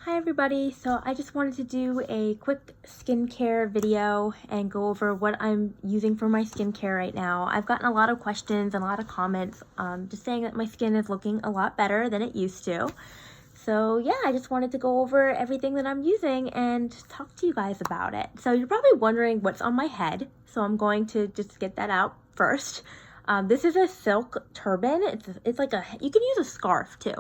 Hi everybody, so I just wanted to do a quick skincare video and go over what I'm using for my skincare right now. I've gotten a lot of questions and a lot of comments just saying that my skin is looking a lot better than it used to. So yeah, I just wanted to go over everything that I'm using and talk to you guys about it. So you're probably wondering what's on my head, so I'm going to just get that out first. This is a silk turban. It's like you can use a scarf too.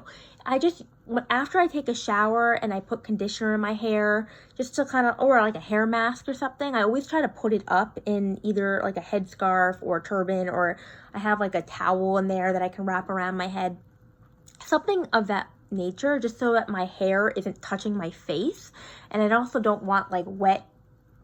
After I take a shower and I put conditioner in my hair, just to kind of, or like a hair mask or something, I always try to put it up in either like a headscarf or a turban, or I have like a towel in there that I can wrap around my head. Something of that nature, just so that my hair isn't touching my face. And I also don't want like wet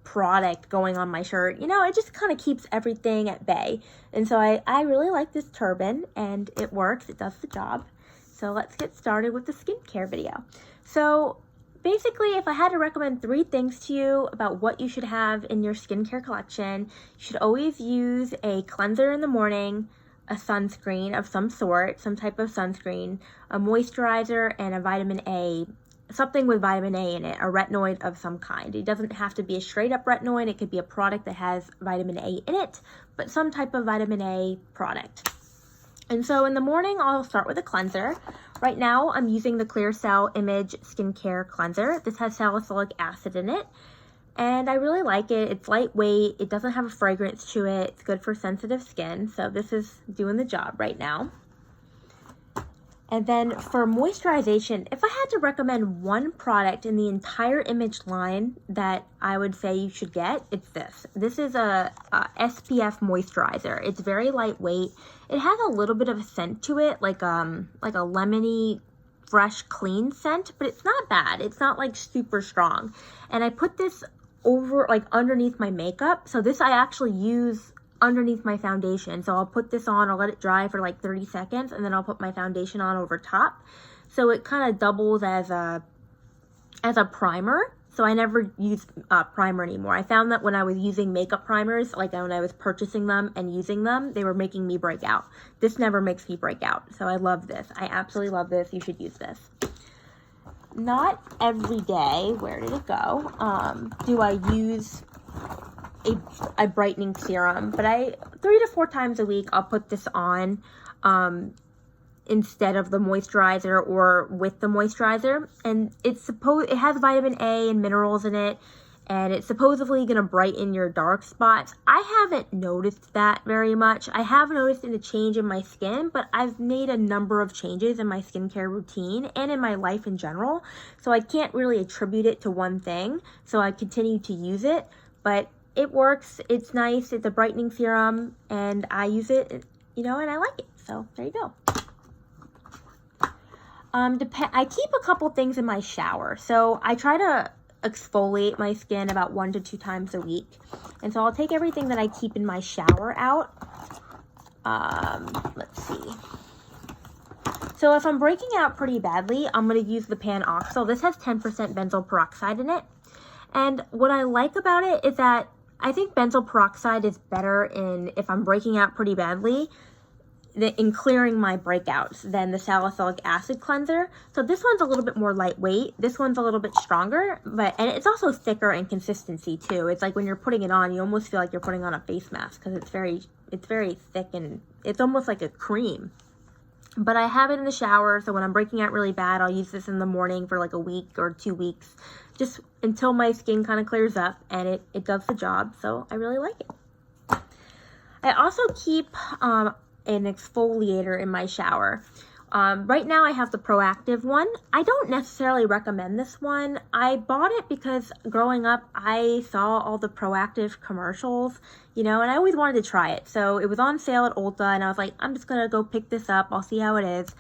product going on my shirt. You know, it just kind of keeps everything at bay. And so I really like this turban, and it works. It does the job. So let's get started with the skincare video. So basically, if I had to recommend 3 things to you about what you should have in your skincare collection, you should always use a cleanser in the morning, a sunscreen of some sort, some type of sunscreen, a moisturizer, and a vitamin A, something with vitamin A in it, a retinoid of some kind. It doesn't have to be a straight up retinoid. It could be a product that has vitamin A in it, but some type of vitamin A product. And so in the morning, I'll start with a cleanser. Right now, I'm using the Clear Cell Image Skincare Cleanser. This has salicylic acid in it, and I really like it. It's lightweight. It doesn't have a fragrance to it. It's good for sensitive skin, so this is doing the job right now. And then for moisturization, if I had to recommend one product in the entire Image line that I would say you should get, it's this. This is a SPF moisturizer. It's very lightweight. It has a little bit of a scent to it, like a lemony, fresh, clean scent, but it's not bad. It's not like super strong. And I put this over, like underneath my makeup. So this I actually use underneath my foundation. So I'll put this on, I'll let it dry for like 30 seconds, and then I'll put my foundation on over top. So it kind of doubles as a primer. So I never use primer anymore. I found that when I was using makeup primers, like when I was purchasing them and using them, they were making me break out. This never makes me break out. So I love this. I absolutely love this. You should use this. Not every day, where did it go, do I use a brightening serum, but 3 to 4 times a week I'll put this on instead of the moisturizer or with the moisturizer. And it has vitamin A and minerals in it, and it's supposedly going to brighten your dark spots. I haven't noticed that very much. I have noticed a change in my skin, but I've made a number of changes in my skincare routine and in my life in general, so I can't really attribute it to one thing. So I continue to use it, but it works. It's nice. It's a brightening serum, and I use it, you know, and I like it. So there you go. I keep a couple things in my shower. So I try to exfoliate my skin about 1 to 2 times a week. And so I'll take everything that I keep in my shower out. Let's see. So if I'm breaking out pretty badly, I'm going to use the Pan-Oxyl. This has 10% benzoyl peroxide in it. And what I like about it is that I think benzoyl peroxide is better if I'm breaking out pretty badly, in clearing my breakouts than the salicylic acid cleanser. So this one's a little bit more lightweight. This one's a little bit stronger, and it's also thicker in consistency too. It's like when you're putting it on, you almost feel like you're putting on a face mask because it's very thick, and it's almost like a cream. But I have it in the shower, so when I'm breaking out really bad, I'll use this in the morning for like a week or 2 weeks, just until my skin kind of clears up, and it does the job, so I really like it. I also keep an exfoliator in my shower. Right now I have the Proactive one. I don't necessarily recommend this one. I bought it because growing up I saw all the Proactive commercials, you know, and I always wanted to try it. So it was on sale at Ulta, and I was like, I'm just gonna go pick this up. I'll see how it is.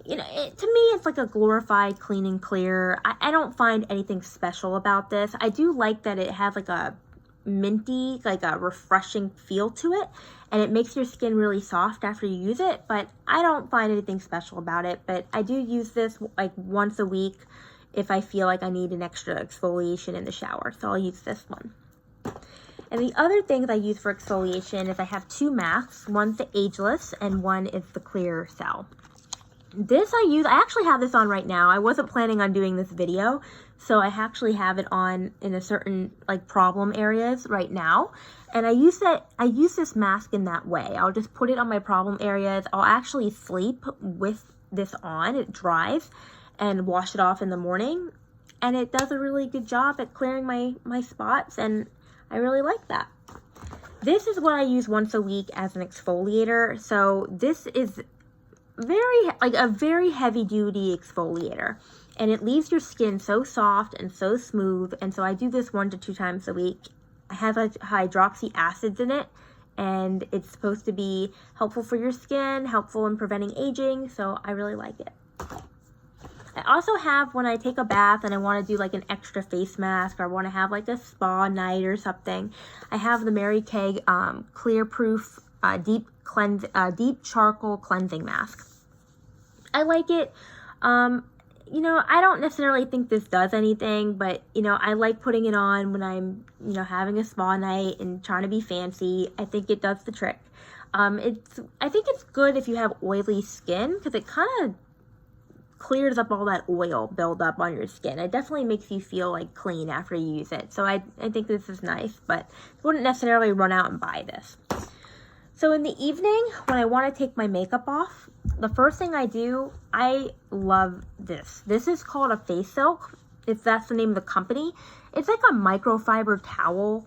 You know, to me, it's like a glorified clean and clear. I don't find anything special about this. I do like that it has like a minty, like a refreshing feel to it, and it makes your skin really soft after you use it, but I don't find anything special about it. But I do use this like once a week if I feel like I need an extra exfoliation in the shower, so I'll use this one. And the other things I use for exfoliation is I have 2 masks. One's the Ageless and one is the Clear Cell. This I actually have this on right now. I wasn't planning on doing this video, so I actually have it on in a certain like problem areas right now. And I use this mask in that way. I'll just put it on my problem areas. I'll actually sleep with this on. It dries, and wash it off in the morning. And it does a really good job at clearing my spots, and I really like that. This is what I use once a week as an exfoliator. So this is a very heavy duty exfoliator, and it leaves your skin so soft and so smooth. And so I do this 1 to 2 times a week. I have hydroxy acids in it, and it's supposed to be helpful for your skin, helpful in preventing aging, so I really like it. I also have, when I take a bath and I want to do like an extra face mask, or I want to have like a spa night or something, I have the Mary Kay Clear Proof deep charcoal cleansing mask. I like it. You know, I don't necessarily think this does anything, but you know, I like putting it on when I'm, you know, having a spa night and trying to be fancy. I think it does the trick. I think it's good if you have oily skin, because it kind of clears up all that oil buildup on your skin. It definitely makes you feel like clean after you use it. So I think this is nice, but I wouldn't necessarily run out and buy this. So in the evening, when I want to take my makeup off, the first thing I do, I love this. This is called a face silk, if that's the name of the company. It's like a microfiber towel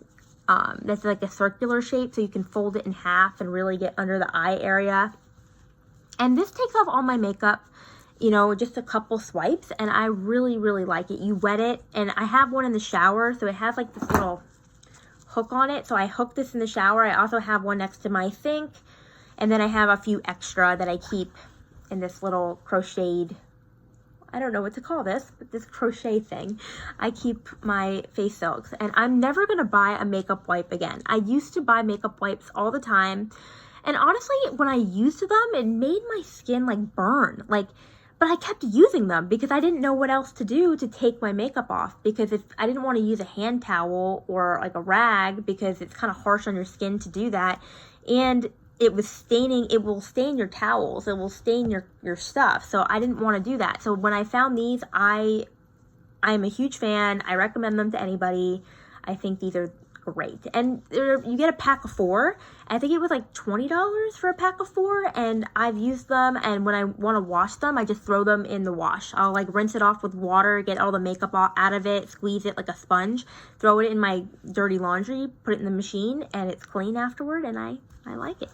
that's like a circular shape, so you can fold it in half and really get under the eye area. And this takes off all my makeup, you know, just a couple swipes, and I really, really like it. You wet it, and I have one in the shower, so it has like this little hook on it, so I hook this in the shower. I also have one next to my sink, and then I have a few extra that I keep in this little crocheted, I don't know what to call this, but this crochet thing. I keep my face silks, and I'm never going to buy a makeup wipe again. I used to buy makeup wipes all the time, and honestly, when I used them, it made my skin like burn, but I kept using them because I didn't know what else to do to take my makeup off, because if I didn't want to use a hand towel or like a rag, because it's kind of harsh on your skin to do that, and it will stain your towels, it will stain your stuff. So I didn't want to do that. So when I found these, I'm a huge fan. I recommend them to anybody. I think these are great. And you get a pack of 4. I think it was like $20 for a pack of 4, and I've used them, and when I want to wash them, I just throw them in the wash. I'll like rinse it off with water, get all the makeup out of it, squeeze it like a sponge, throw it in my dirty laundry, put it in the machine, and it's clean afterward, and I like it.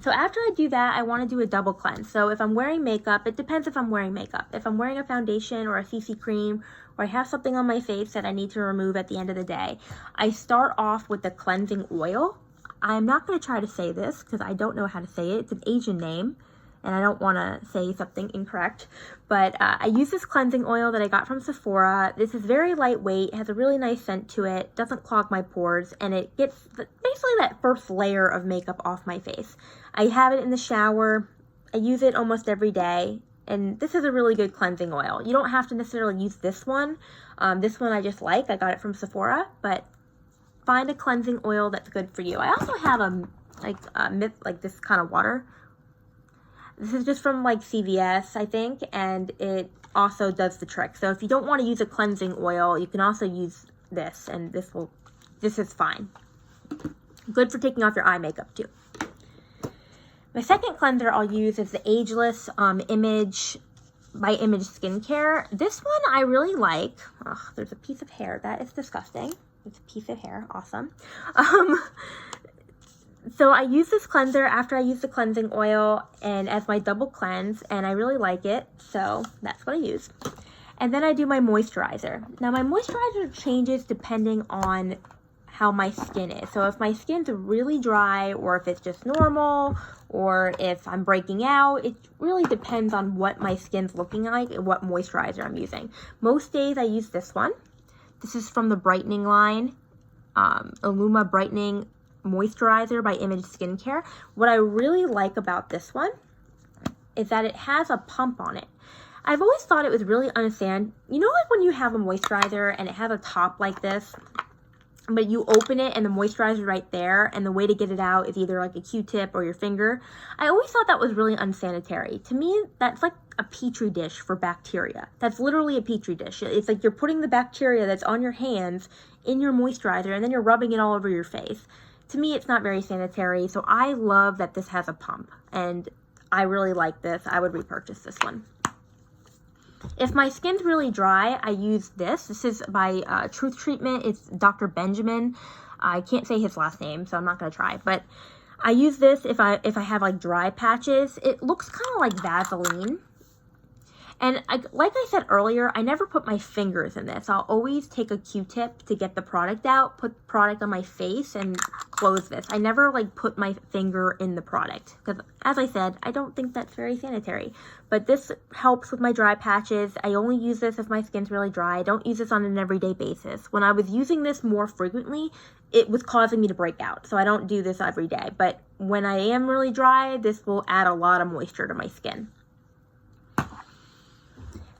So after I do that, I want to do a double cleanse. So if I'm wearing makeup, it depends if I'm wearing makeup. If I'm wearing a foundation or a CC cream, or I have something on my face that I need to remove at the end of the day, I start off with the cleansing oil. I'm not going to try to say this because I don't know how to say it. It's an Asian name, and I don't want to say something incorrect. But I use this cleansing oil that I got from Sephora. This is very lightweight, has a really nice scent to it, doesn't clog my pores, and it gets basically that first layer of makeup off my face. I have it in the shower. I use it almost every day. And this is a really good cleansing oil. You don't have to necessarily use this one. This one I just like. I got it from Sephora. But find a cleansing oil that's good for you. I also have like this kind of water. This is just from like CVS, I think. And it also does the trick. So if you don't want to use a cleansing oil, you can also use this. And this is fine. Good for taking off your eye makeup too. My second cleanser I'll use is the Ageless Image by Image Skincare. This one I really like. Ugh, there's a piece of hair. That is disgusting. It's a piece of hair. Awesome. So I use this cleanser after I use the cleansing oil and as my double cleanse, and I really like it. So that's what I use. And then I do my moisturizer. Now my moisturizer changes depending on how my skin is. So if my skin's really dry, or if it's just normal, or if I'm breaking out, it really depends on what my skin's looking like and what moisturizer I'm using. Most days I use this one. This is from the brightening line, Illuma Brightening Moisturizer by Image Skincare. What I really like about this one is that it has a pump on it. I've always thought it was really understand. You know, like when you have a moisturizer and it has a top like this, but you open it and the moisturizer is right there, and the way to get it out is either like a Q-tip or your finger. I always thought that was really unsanitary. To me, that's like a petri dish for bacteria. That's literally a petri dish. It's like you're putting the bacteria that's on your hands in your moisturizer, and then you're rubbing it all over your face. To me, it's not very sanitary, so I love that this has a pump, and I really like this. I would repurchase this one. If my skin's really dry, I use this. This is by Truth Treatment. It's Dr. Benjamin. I can't say his last name, so I'm not going to try. But I use this if I have like dry patches. It looks kind of like Vaseline. And like I said earlier, I never put my fingers in this. I'll always take a Q-tip to get the product out, put the product on my face, and close this. I never like put my finger in the product because, as I said, I don't think that's very sanitary. But this helps with my dry patches. I only use this if my skin's really dry. I don't use this on an everyday basis. When I was using this more frequently, it was causing me to break out. So I don't do this every day. But when I am really dry, this will add a lot of moisture to my skin.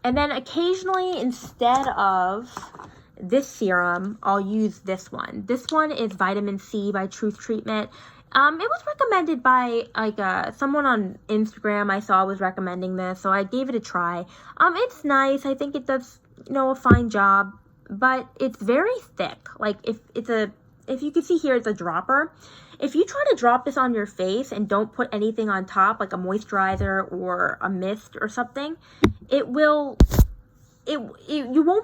And then occasionally, instead of this serum, I'll use this one. This one is Vitamin C by Truth Treatment. It was recommended by like someone on Instagram I saw was recommending this, so I gave it a try. It's nice. I think it does, a fine job, but it's very thick. Like if you can see here, it's a dropper. If you try to drop this on your face and don't put anything on top, like a moisturizer or a mist or something, you won't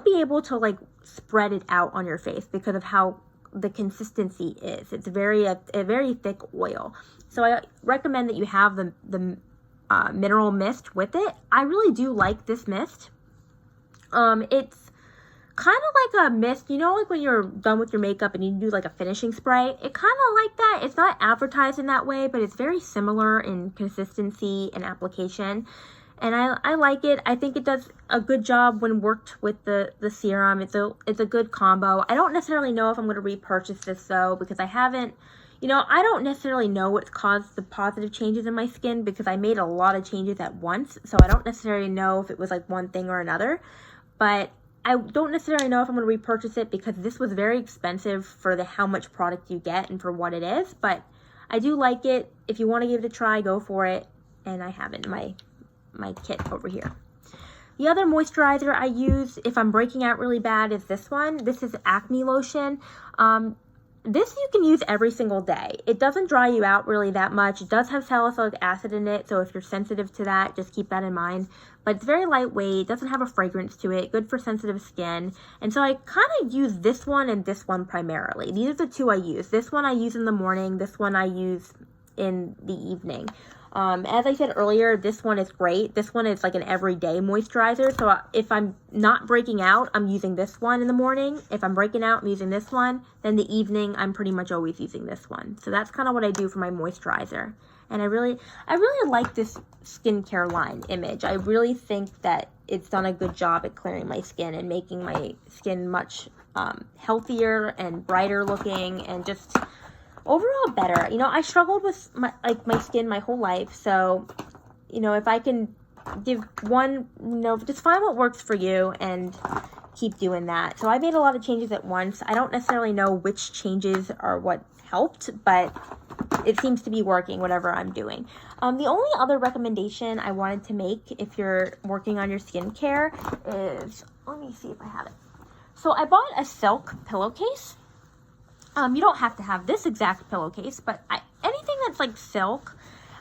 be able to like spread it out on your face because of how the consistency is. It's a very thick oil. So I recommend that you have the mineral mist with it. I really do like this mist. It's kind of like a mist, like when you're done with your makeup and you do like a finishing spray. It kind of like that. It's not advertised in that way, but it's very similar in consistency and application. And I like it. I think it does a good job when worked with the serum. It's a good combo. I don't necessarily know if I'm going to repurchase this though, because I haven't, I don't necessarily know what's caused the positive changes in my skin because I made a lot of changes at once. So I don't necessarily know if it was like one thing or another, but I don't necessarily know if I'm going to repurchase it because this was very expensive for how much product you get and for what it is. But I do like it. If you want to give it a try, go for it. And I have it in my kit over here. The other moisturizer I use if I'm breaking out really bad is this one. This is Acne Lotion. This you can use every single day. It doesn't dry you out really that much. It does have salicylic acid in it, so if you're sensitive to that, just keep that in mind. But it's very lightweight, doesn't have a fragrance to it, good for sensitive skin. And so I kind of use this one and this one primarily. These are the two I use. This one I use in the morning, this one I use in the evening. As I said earlier, this one is great. This one is like an everyday moisturizer. So if I'm not breaking out, I'm using this one in the morning. If I'm breaking out, I'm using this one. Then the evening, I'm pretty much always using this one. So that's kind of what I do for my moisturizer. And I really like this skincare line Image. I really think that it's done a good job at clearing my skin and making my skin much healthier and brighter looking and just overall better. I struggled with my skin my whole life, so if I can give one, just find what works for you and keep doing that. So I made a lot of changes at once. I don't necessarily know which changes are what helped, but it seems to be working whatever I'm doing. The only other recommendation I wanted to make if you're working on your skincare is, let me see if I have it. So I bought a silk pillowcase. You don't have to have this exact pillowcase, but anything that's like silk,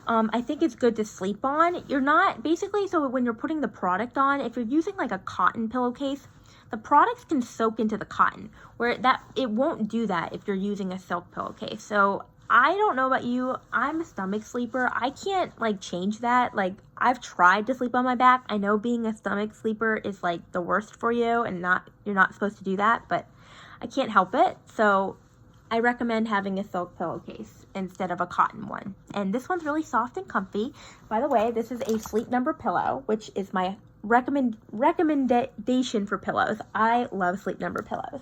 I think it's good to sleep on. You're not, basically, so when you're putting the product on, if you're using like a cotton pillowcase, the products can soak into the cotton, where it won't do that if you're using a silk pillowcase. So I don't know about you, I'm a stomach sleeper. I can't like change that. Like I've tried to sleep on my back. I know being a stomach sleeper is like the worst for you and you're not supposed to do that, but I can't help it. So I recommend having a silk pillowcase instead of a cotton one. And this one's really soft and comfy. By the way, this is a Sleep Number pillow, which is my recommendation for pillows. I love Sleep Number pillows.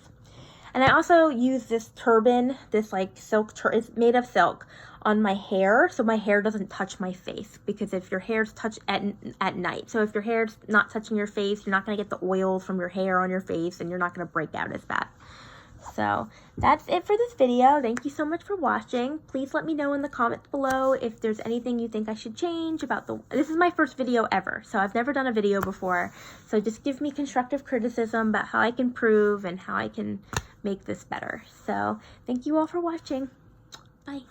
And I also use this turban, this like silk, it's made of silk, on my hair, so my hair doesn't touch my face, because if your hair's touched at night, so if your hair's not touching your face, you're not going to get the oils from your hair on your face, and you're not going to break out as bad. So that's it for this video. Thank you so much for watching. Please let me know in the comments below if there's anything you think I should change about this is my first video ever, so I've never done a video before. So just give me constructive criticism about how I can improve and how I can make this better. So thank you all for watching. Bye.